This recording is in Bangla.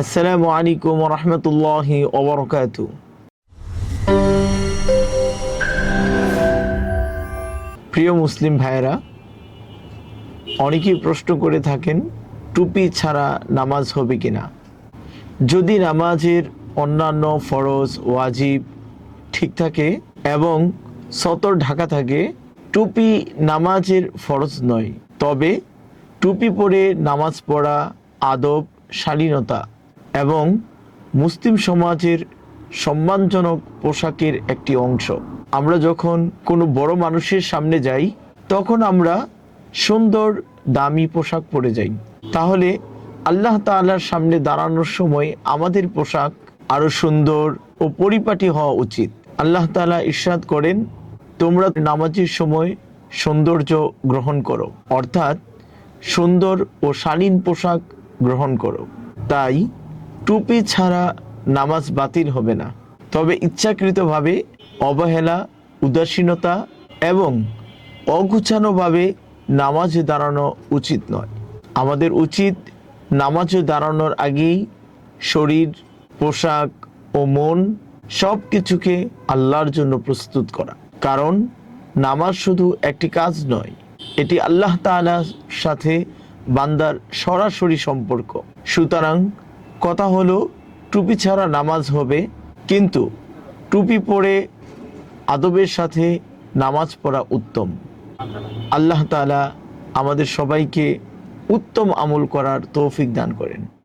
আসসালামু আলাইকুম ওয়া রাহমাতুল্লাহি ওয়া বারাকাতুহু। প্রিয় মুসলিম ভাইয়েরা, অনেকেই প্রশ্ন করে থাকেন টুপি ছাড়া নামাজ হবে কিনা। যদি নামাজের অন্যান্য ফরজ ওয়াজিব ঠিক থাকে এবং সতর ঢাকা থাকে, টুপি নামাজের ফরজ নয়। তবে টুপি পরে নামাজ পড়া আদব, শালীনতা এবং মুসলিম সমাজের সম্মানজনক পোশাকের একটি অংশ। আমরা যখন কোনো বড় মানুষের সামনে যাই, তখন আমরা সুন্দর দামি পোশাক পরে যাই। তাহলে আল্লাহ তাআলার সামনে দাঁড়ানোর সময় আমাদের পোশাক আরো সুন্দর ও পরিপাটি হওয়া উচিত। আল্লাহ তাআলা ইরশাদ করেন, তোমরা নামাজের সময় সৌন্দর্য গ্রহণ করো, অর্থাৎ সুন্দর ও শালীন পোশাক গ্রহণ করো। তাই টুপি ছাড়া নামাজ বাতিল হবে না, তবে ইচ্ছাকৃতভাবে অবহেলা, উদাসীনতা এবং অগুছানোভাবে নামাজে দাঁড়ানো উচিত নয়। আমাদের উচিত নামাজে দাঁড়ানোর আগেই শরীর, পোশাক ও মন সব কিছুকে আল্লাহর জন্য প্রস্তুত করা। কারণ নামাজ শুধু একটি কাজ নয়, এটি আল্লাহ তাআলার সাথে বান্দার সরাসরি সম্পর্ক। সুতরাং কথা হলো, টুপি ছাড়া নামাজ হবে, কিন্তু টুপি পরে আদবের সাথে নামাজ পড়া উত্তম। আল্লাহ তাআলা আমাদের সবাইকে উত্তম আমল করার তৌফিক দান করেন।